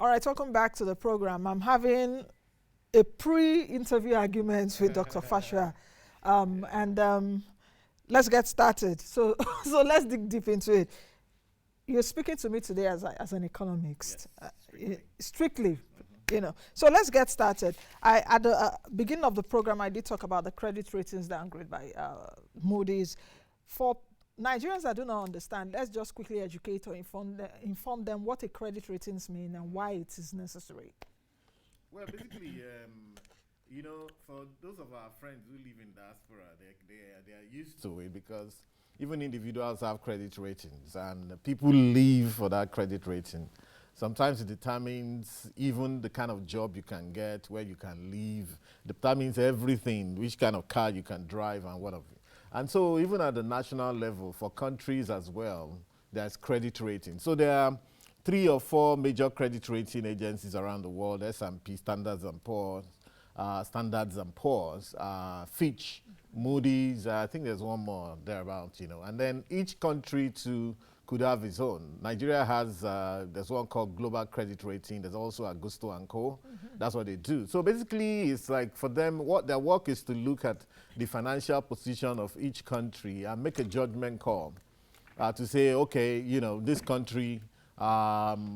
All right, welcome back to the program. I'm having a pre-interview argument with Dr. Fashua, and let's get started. So let's dig deep into it. You're speaking to me today as an economist, strictly, you know. So let's get started. At the beginning of the program, I did talk about the credit ratings downgrade by Moody's. For Nigerians that do not understand, let's just quickly educate or inform them what a credit ratings mean and why it is necessary. Well, basically, you know, for those of our friends who live in diaspora, they are used to it because even individuals have credit ratings and people live for that credit rating. Sometimes it determines even the kind of job you can get, where you can live, determines everything, which kind of car you can drive and whatever. And so even at the national level, for countries as well, there's credit rating. So there are 3 or 4 major credit rating agencies around the world: S&P, Standards and Poor's, Fitch, Moody's. I think there's one more thereabouts, you know. And then each country too could have its own. Nigeria has, there's one called Global Credit Rating. There's also Augusto and Co. That's what they do. So basically, it's like for them, what their work is to look at the financial position of each country and make a judgment call to say, okay, you know, this country,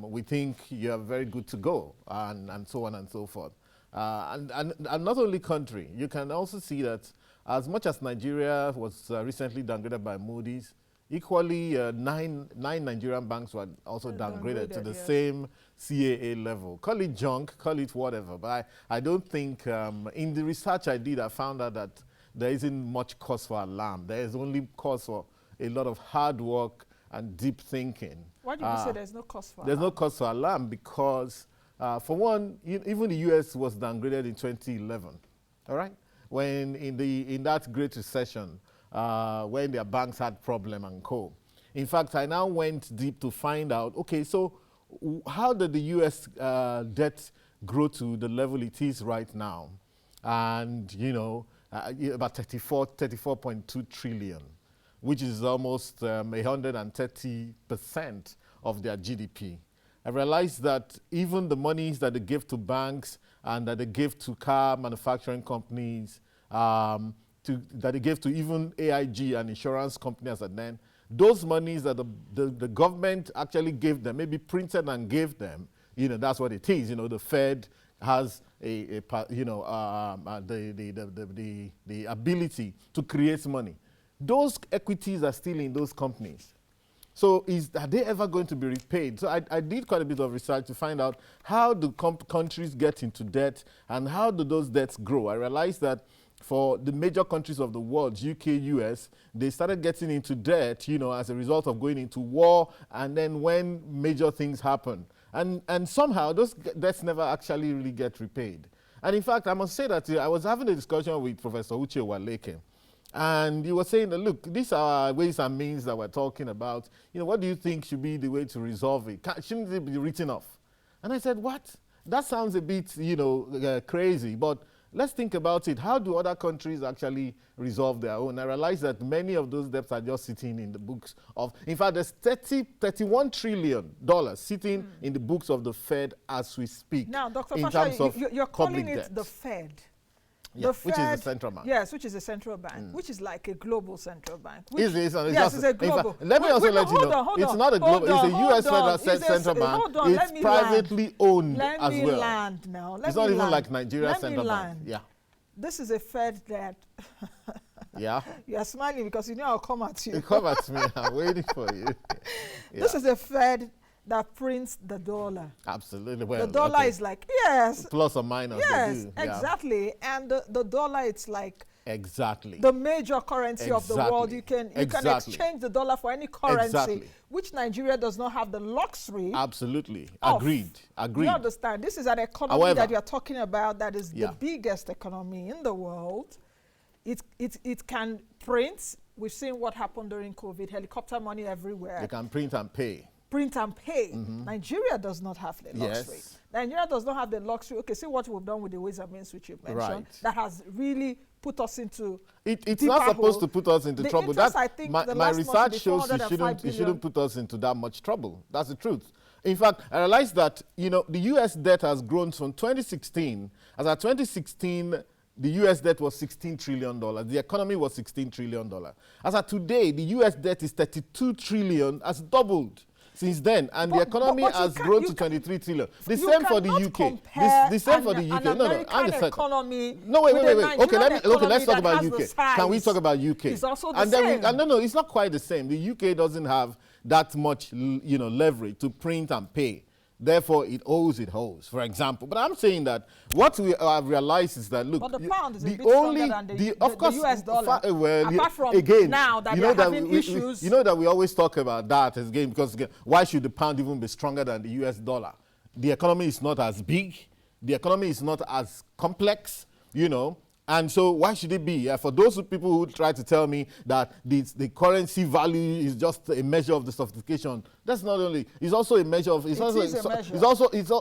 we think you're very good to go, and so on and so forth. And not only country, you can also see that as much as Nigeria was recently downgraded by Moody's, equally 9 Nigerian banks were also downgraded to the same CAA level. Call it junk, call it whatever, but I don't think, in the research I did, I found out that there isn't much cause for alarm. There is only cause for a lot of hard work and deep thinking. Why did you say there's no cause for alarm? There's no cause for alarm because, for one, even the US was downgraded in 2011, all right? When in that Great Recession, when their banks had problem and co. In fact, I now went deep to find out, okay, so how did the US debt grow to the level it is right now? And, you know, about 34.2 trillion, which is almost 130% of their GDP. I realized that even the monies that they give to banks and that they give to car manufacturing companies, that they gave to even AIG and insurance companies, and then those monies that the government actually gave them, maybe printed and gave them, you know, that's what it is. You know, the Fed has the ability to create money. Those equities are still in those companies. So are they ever going to be repaid? So I did quite a bit of research to find out how do countries get into debt and how do those debts grow. I realized that for the major countries of the world, UK, US, they started getting into debt, you know, as a result of going into war, and then when major things happen. And somehow those debts never actually really get repaid. And in fact, I must say that I was having a discussion with Professor Uche Waleke, and he was saying that, look, these are ways and means that we're talking about. You know, what do you think should be the way to resolve it? Shouldn't it be written off? And I said, what? That sounds a bit, you know, crazy, but let's think about it. How do other countries actually resolve their own? I realize that many of those debts are just sitting in the books of, in fact, there's $31 trillion sitting in the books of the Fed as we speak. Now, Dr. In Fasha, terms of you're calling it debt. The Fed. Yeah, The Fed, which is the central bank. Yes, which is a central bank, which is like a global central bank. Yes, it's a global. Fact, let me also let you know, it's not a global, it's a U.S. Federal Central Bank. It's privately owned as well. Let me land now. It's not even like Nigeria Central Bank. Yeah. This is a Fed that... Yeah. You're smiling because you know I'll come at you. You come at me. I'm waiting for you. Yeah. This is a Fed that prints the dollar. Absolutely. Well, the dollar is like, yes. Plus or minus. Yes, exactly. And the dollar, it's like exactly the major currency of the world. You can exchange the dollar for any currency, which Nigeria does not have the luxury. Absolutely. Agreed. You understand? This is an economy that you're talking about that is the biggest economy in the world. It can print. We've seen what happened during COVID, helicopter money everywhere. They can print and pay. Nigeria does not have the luxury. Yes. Nigeria does not have the luxury. Okay, see what we've done with the ways and means which you mentioned. That has really put us into it's not supposed to put us into trouble. Interest, I think my research shows it shouldn't put us into that much trouble. That's the truth. In fact, I realized that, the U.S. debt has grown from 2016. As at 2016, the U.S. debt was $16 trillion. The economy was $16 trillion. As of today, the U.S. debt is $32 trillion, has doubled since then, and the economy has grown to 23 trillion. The same for the UK. The same for the UK. No, wait. Okay, let's talk about UK. Can we talk about UK? It's also the same. No, it's not quite the same. The UK doesn't have that much, leverage to print and pay. Therefore, it owes, for example. But I'm saying that what we have realized is that, look, but the pound is a bit stronger than the US dollar. Apart from again, now that they're having issues. You know that we always talk about that again, because again, why should the pound even be stronger than the US dollar? The economy is not as big. The economy is not as complex, And so why should it be? For those people who try to tell me that the currency value is just a measure of the sophistication, that's not only, it's also a measure of, it's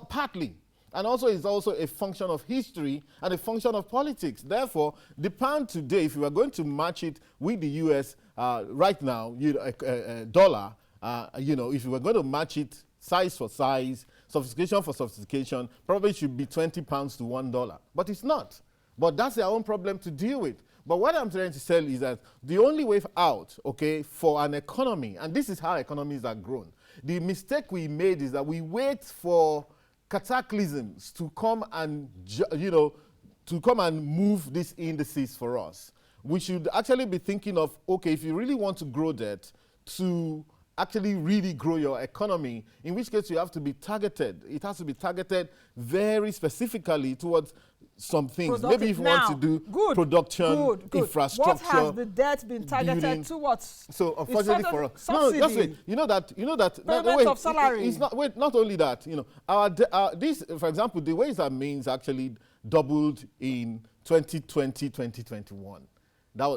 partly, and also it's also a function of history and a function of politics. Therefore, the pound today, if you are going to match it with the US right now, dollar, if you were going to match it size for size, sophistication for sophistication, probably should be 20 pounds to $1, but it's not. But that's their own problem to deal with. But what I'm trying to tell is that the only way out, for an economy, and this is how economies are grown. The mistake we made is that we wait for cataclysms to come and, move these indices for us. We should actually be thinking of, if you really want to grow debt, to actually really grow your economy, in which case you have to be targeted. It has to be targeted very specifically towards some things. Maybe if you want to do production, infrastructure. What has the debt been targeted towards? So unfortunately for us, just wait. You know that. Payment of salary. It's not. Wait, not only that. This, for example, the ways and means actually doubled in 2020, 2021.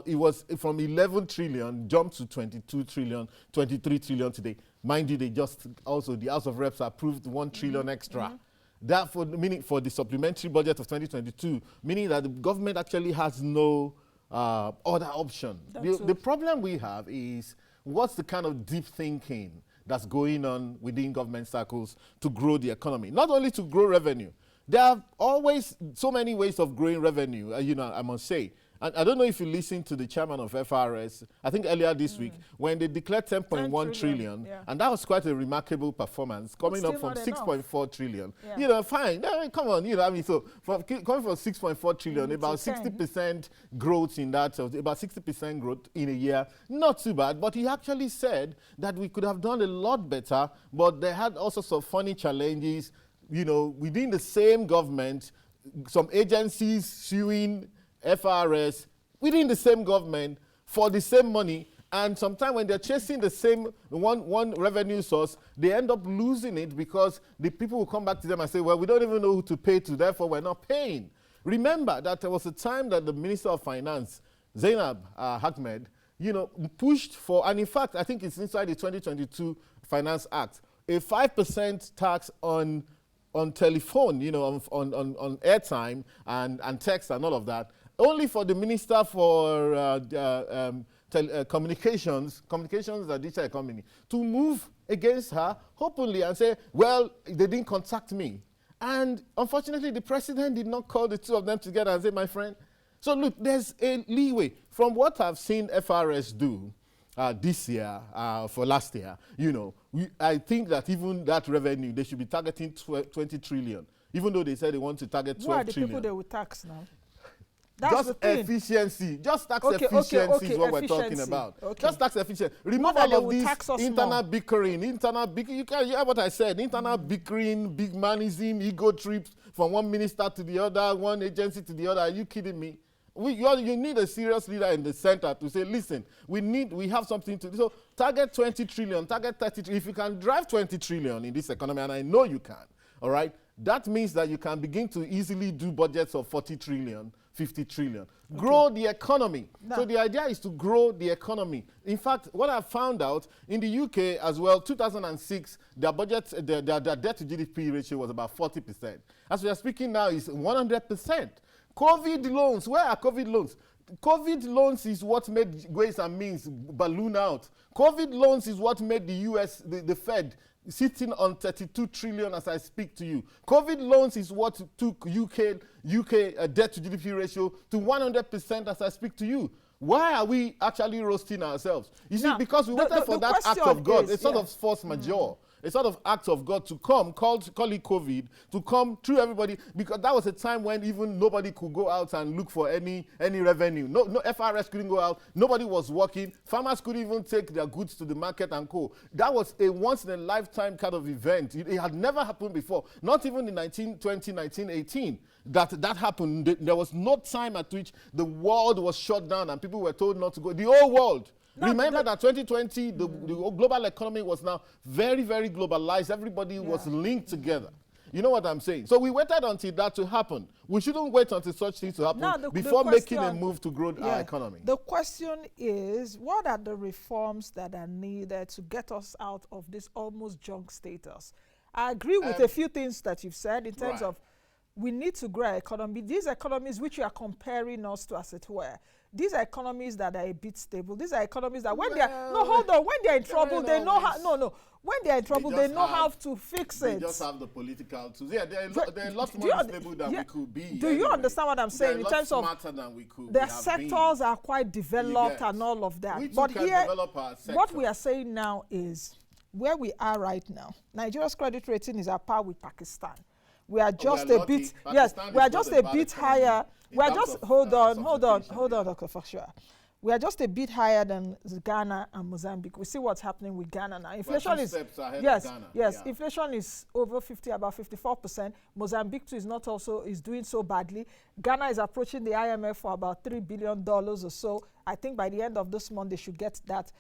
It was from 11 trillion jumped to 22 trillion, 23 trillion today. Mind you, the House of Reps approved 1 trillion extra. That meaning for the supplementary budget of 2022, meaning that the government actually has no other option. The problem we have is what's the kind of deep thinking that's going on within government circles to grow the economy, not only to grow revenue. There are always so many ways of growing revenue, I must say. And I don't know if you listened to the chairman of FRS, I think earlier this week, when they declared 10.1 trillion, and that was quite a remarkable performance, coming up from 6.4 trillion. Fine, come on, so coming from 6.4 trillion, about 60% growth in that, about 60% growth in a year, not too bad, but he actually said that we could have done a lot better, but they had also some funny challenges, within the same government, some agencies suing FRS within the same government for the same money, and sometimes when they're chasing the same one revenue source, they end up losing it because the people will come back to them and say, well, we don't even know who to pay to, therefore we're not paying. Remember that there was a time that the Minister of Finance, Zainab Ahmed, pushed for, and in fact, I think it's inside the 2022 Finance Act, a 5% tax on telephone, on airtime and text and all of that, only for the Minister for Communications and Digital Economy to move against her openly and say, well, they didn't contact me. And unfortunately, the president did not call the two of them together and say, my friend. So look, there's a leeway. From what I've seen FRS do this year, for last year, I think that even that revenue, they should be targeting 20 trillion, even though they said they want to target 12 trillion. Who are the people they will tax now? That's just efficiency. Just tax efficiency is what we're talking about. Just tax efficiency. Remove all of this internal bickering. You can hear what I said. Internal bickering, big manism, ego trips from one minister to the other, one agency to the other. Are you kidding me? You need a serious leader in the center to say, listen, we have something to do. So target 20 trillion, target 30 trillion. If you can drive 20 trillion in this economy, and I know you can, all right, that means that you can begin to easily do budgets of 40 trillion, 50 trillion. Grow the economy. No. So the idea is to grow the economy. In fact, what I found out in the UK as well, 2006, their budget, their debt to GDP ratio was about 40%. As we are speaking now, is 100%. COVID loans, where are COVID loans? COVID loans is what made Ways and Means balloon out. COVID loans is what made the US, the Fed, sitting on 32 trillion as I speak to you. COVID loans is what took UK debt to GDP ratio to 100% as I speak to you. Why are we actually roasting ourselves? You see, because we waited for that act of God, a sort of force majeure. A sort of act of God to come, call it COVID, to come through everybody, because that was a time when even nobody could go out and look for any revenue. No FRS couldn't go out, nobody was working, farmers couldn't even take their goods to the market and co. That was a once-in-a-lifetime kind of event. It had never happened before, not even in 1920, 1918. That happened. There was no time at which the world was shut down and people were told not to go. The whole world. Remember that 2020, the global economy was now very, very globalized. Everybody was linked together. You know what I'm saying? So we waited until that to happen. We shouldn't wait until such things to happen before making a move to grow our economy. The question is, what are the reforms that are needed to get us out of this almost junk status? I agree with a few things that you've said in terms of we need to grow our economy. These economies which you are comparing us to, as it were, these are economies that are a bit stable. These are economies that when they are, when they are in trouble, they know how, when they are in trouble, they know how to fix it. They just have the political tools. Yeah, they're a lot more stable than we could be. Do you understand what I'm saying? In terms of, than we could, their sectors are quite developed and all of that. But here, what we are saying now is, where we are right now, Nigeria's credit rating is at par with Pakistan. We are just a bit, we are just a bit higher. We are just, hold on, Dr. Fashua. We are just a bit higher than Ghana and Mozambique. We see what's happening with Ghana now. Inflation is, inflation is over 50, about 54%. Mozambique too is doing so badly. Ghana is approaching the IMF for about $3 billion or so. I think by the end of this month, they should get that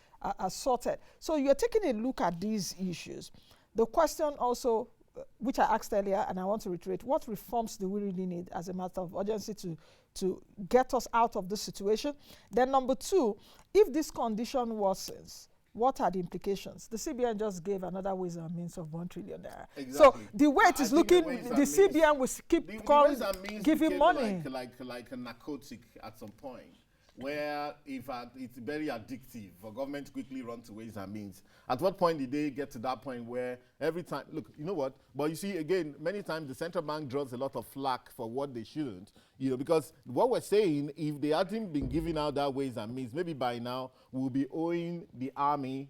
sorted. So you're taking a look at these issues. The question also, which I asked earlier, and I want to reiterate, what reforms do we really need as a matter of urgency to get us out of this situation? Then number two, if this condition worsens, what are the implications? The CBN just gave another ways and means of 1 trillion naira. Exactly. So the way it is looking, the CBN will keep giving money. Like a narcotic at some point, where in fact it's very addictive for government to quickly run to ways and means. At what point did they get to that point where every time, look, you know what, but you see again, many times the central bank draws a lot of flack for what they shouldn't, because what we're saying, if they hadn't been giving out that ways and means, maybe by now we'll be owing the army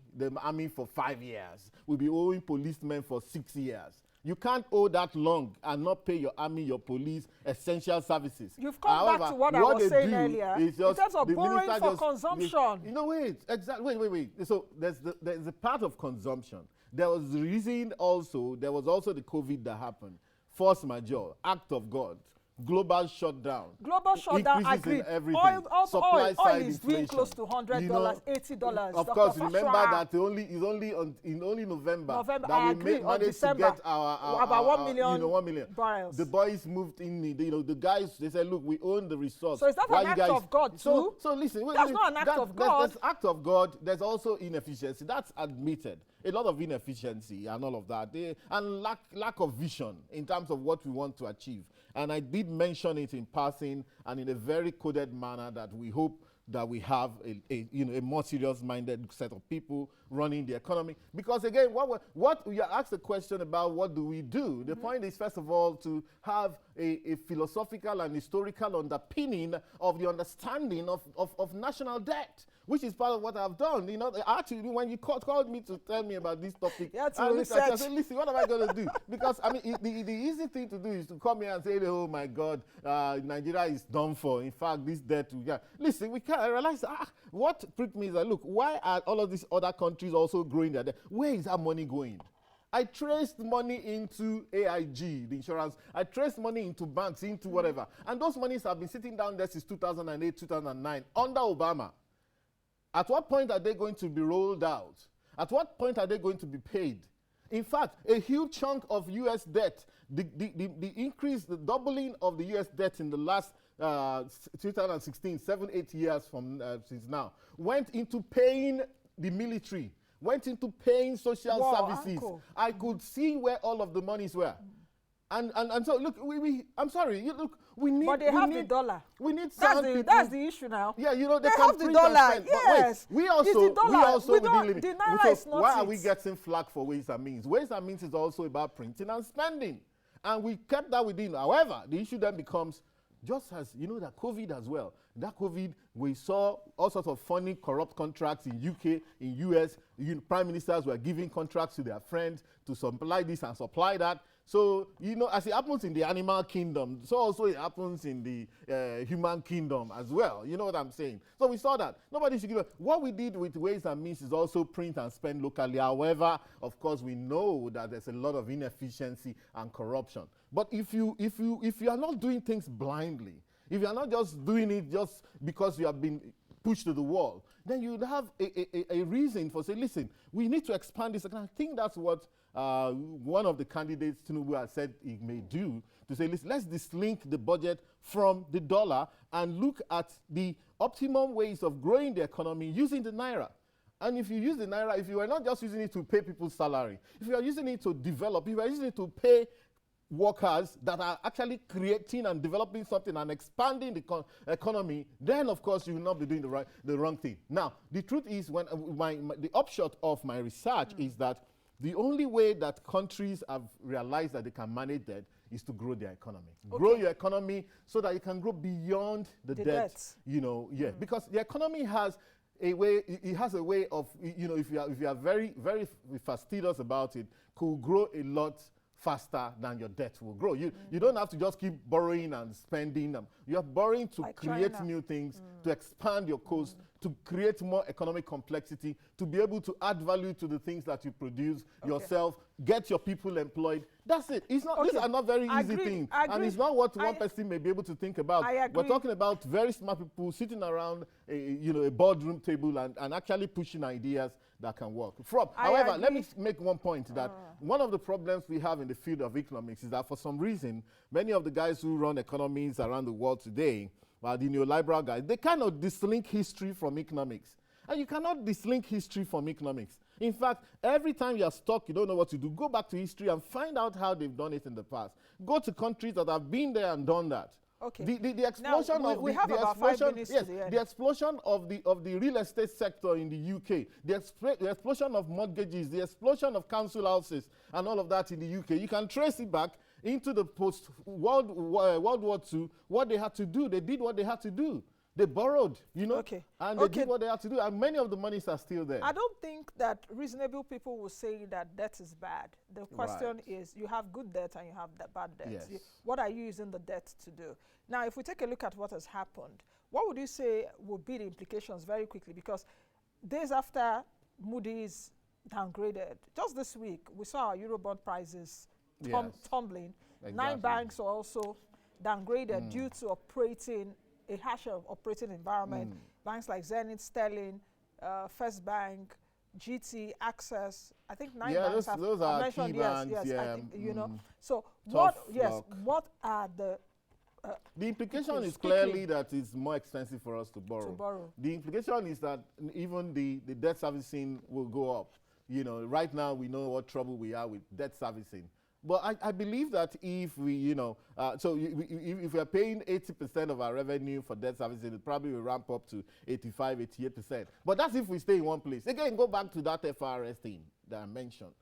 for 5 years. We'll be owing policemen for 6 years. You can't owe that long and not pay your army, your police, essential services. You've come back to what I was saying earlier. In terms of borrowing for consumption. Wait. So there's a part of consumption. There was the reason also, there was also the COVID that happened. Force majeure, act of God. Global shutdown. Agreed. Oil is doing close to $100, $80. Of course, remember that it's only November that we managed to get about 1 million barrels. The boys moved in. The guys, they said, look, we own the resource. So is that an act of God too? So listen, that's not an act of God. There's act of God. There's also inefficiency. That's admitted. A lot of inefficiency and all of that, and lack of vision in terms of what we want to achieve. And I did mention it in passing and in a very coded manner that we hope that we have a more serious-minded set of people running the economy. Because again, what you asked the question about, what do we do? The point is, first of all, to have a philosophical and historical underpinning of the understanding of national debt, which is part of what I've done. Actually, when you called me to tell me about this topic, I said, listen, what am I going to do? Because, I mean, the easy thing to do is to come here and say, oh, my God, Nigeria is done for. In fact, this debt, listen, we can't realize, what pricked me is that, look, why are all of these other countries also growing their debt? Where is that money going? I traced money into AIG, the insurance. I traced money into banks, into whatever. And those monies have been sitting down there since 2008, 2009, under Obama. At what point are they going to be rolled out? At what point are they going to be paid? In fact, a huge chunk of U.S. debt, the increase, the doubling of the U.S. debt in the last 2016, 7-8 years from since now, went into paying the military, went into paying social services. I could see where all of the monies were. And so look, I'm sorry, look, we need. But they have the dollar. We need that's the issue now. Yeah, you know, they can have the print and dollar. spend. Yes. But wait, we also we within don't, limit. the naira So is not why are it. we getting flack for ways and means? Ways and means is also about printing and spending, and we kept that within. However, the issue then becomes, just as you know, that COVID as well. That COVID, we saw all sorts of funny, corrupt contracts in UK, in US. Prime ministers were giving contracts to their friends to supply this and supply that. So, you know, as it happens in the animal kingdom, so also it happens in the human kingdom as well. You know what I'm saying? So we saw that. Nobody should give up. What we did with ways and means is also print and spend locally. However, of course, we know that there's a lot of inefficiency and corruption. But if you are not doing things blindly, if you are not just doing it just because you have been pushed to the wall, then you'd have a reason for saying, listen, we need to expand this. And I think that's what one of the candidates, Tinubu, has said he may do, to say, listen, let's dislink the budget from the dollar and look at the optimum ways of growing the economy using the naira. And if you use the naira, if you are not just using it to pay people's salary, if you are using it to develop, if you are using it to pay workers that are actually creating and developing something and expanding the economy, then of course you will not be doing the wrong thing. Now, the truth is, when the upshot of my research is that the only way that countries have realized that they can manage debt is to grow their economy. Okay. Grow your economy so that you can grow beyond the debt. You know, because the economy has a way. It has a way of, you know, if you are very, very fastidious about it, could grow a lot faster than your debt will grow. You don't have to just keep borrowing and spending them. You are borrowing to create new things, to expand your coast, to create more economic complexity, to be able to add value to the things that you produce yourself, get your people employed. That's it. It's not. These are not very easy things, and it's not what one person may be able to think about. We're talking about very smart people sitting around a boardroom table and actually pushing ideas that can work. However, let me make one point that one of the problems we have in the field of economics is that for some reason, many of the guys who run economies around the world today, the neoliberal guys, they cannot dislink history from economics. And you cannot dislink history from economics. In fact, every time you're stuck, you don't know what to do, go back to history and find out how they've done it in the past. Go to countries that have been there and done that. Okay. The explosion now, of we have about 5 minutes to the end. The explosion of the real estate sector in the UK, the explosion of mortgages, the explosion of council houses, and all of that in the UK. You can trace it back into the post-World War II. What they had to do, they did what they had to do. They borrowed, you know, and they did what they had to do, and many of the monies are still there. I don't think that reasonable people will say that debt is bad. The question is, you have good debt and you have bad debt. Yes. What are you using the debt to do? Now, if we take a look at what has happened, what would you say would be the implications very quickly? Because days after Moody's downgraded, just this week, we saw our Eurobond prices tumbling. Exactly. 9 banks were also downgraded due to a harsh operating environment. Banks like Zenith, Sterling, First Bank, GT, Access. I think 9 banks have those are mentioned. key banks, I think, you know. So what are the implication is clearly that it's more expensive for us to borrow. The implication is that even the debt servicing will go up. You know, right now we know what trouble we are with debt servicing. But I believe that if we, you know, if we're paying 80% of our revenue for debt servicing, it probably will ramp up to 85, 88%. But that's if we stay in one place. Again, go back to that FRSC thing that I mentioned.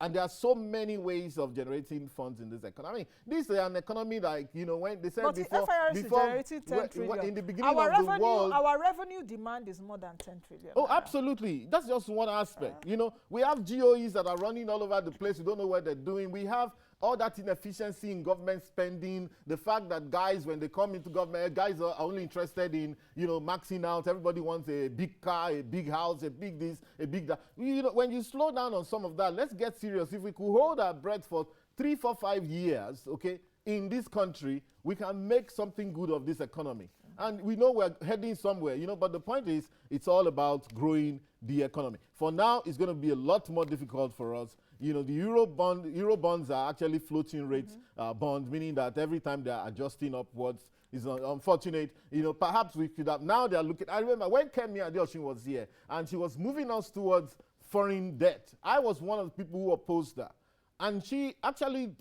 And there are so many ways of generating funds in this economy. I mean, this is an economy like, you know, when they said but before, generating 10 trillion. In the beginning of the world, our revenue demand is more than 10 trillion. Oh, absolutely. That's just one aspect. You know, we have GOEs that are running all over the place. We don't know what they're doing. We have all that inefficiency in government spending, the fact that guys, when they come into government, guys are only interested in, you know, maxing out. Everybody wants a big car, a big house, a big this, a big that. You know, when you slow down on some of that, let's get serious. If we could hold our breath for 3, 4, 5 years, okay, in this country, we can make something good of this economy. And we know we're heading somewhere, you know, but the point is, it's all about growing the economy. For now, it's going to be a lot more difficult for us. You know, the Euro bonds are actually floating rate bonds, meaning that every time they're adjusting upwards, it's unfortunate. You know, perhaps we could have, now they're looking, I remember when Kemi Adeosun was here, and she was moving us towards foreign debt. I was one of the people who opposed that. And she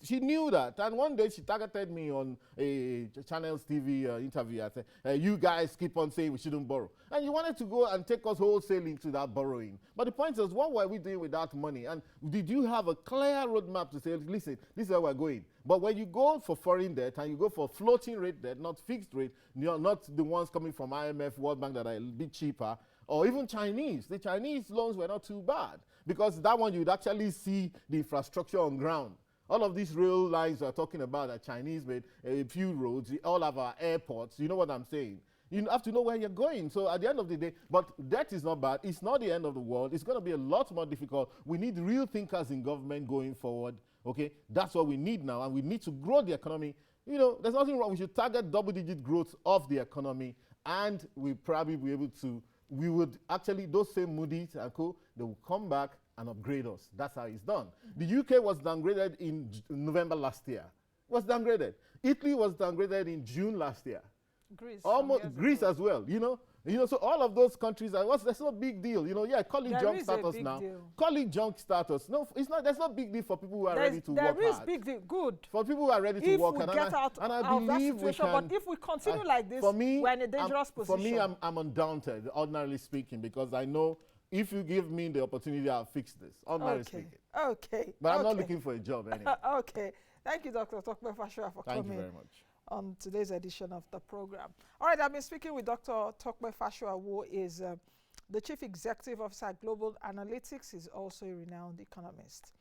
knew that. And one day she targeted me on a Channels TV interview. I said, you guys keep on saying we shouldn't borrow. And you wanted to go and take us wholesale into that borrowing. But the point is, what were we doing with that money? And did you have a clear roadmap to say, listen, this is where we're going? But when you go for foreign debt and you go for floating rate debt, not fixed rate, not the ones coming from IMF, World Bank that are a bit cheaper, or even Chinese. The Chinese loans were not too bad because that one you'd actually see the infrastructure on ground. All of these rail lines we're talking about that Chinese made, a few roads, all of our airports, you know what I'm saying? You have to know where you're going. So at the end of the day, but that is not bad. It's not the end of the world. It's going to be a lot more difficult. We need real thinkers in government going forward. Okay, that's what we need now, and we need to grow the economy. You know, there's nothing wrong. We should target double-digit growth of the economy, and we'll probably be able to. We would actually, those same Moody's and co, they will come back and upgrade us. That's how it's done. The UK was downgraded in November last year. Was downgraded. Italy was downgraded in June last year. Greece. Almost Greece as well, you know. So all of those countries, that's no big deal. You know, yeah, call it junk status now. Deal. Call it junk status. No, it's not. There's no big deal for people who are ready to work hard. There is big deal. Good. For people who are ready to work hard. If we get out of that situation, but if we continue like this, we're in a dangerous position. For me, I'm undaunted, ordinarily speaking, because I know if you give me the opportunity, I'll fix this, ordinarily speaking. Okay. But I'm not looking for a job anyway. Okay. Thank you, Dr. Tokpe Fashua, for coming. Thank you very much. On today's edition of the program. All right, I've been speaking with Dr. Tokpe Fashua, who is the Chief Executive Officer at Global Analytics. He's also a renowned economist.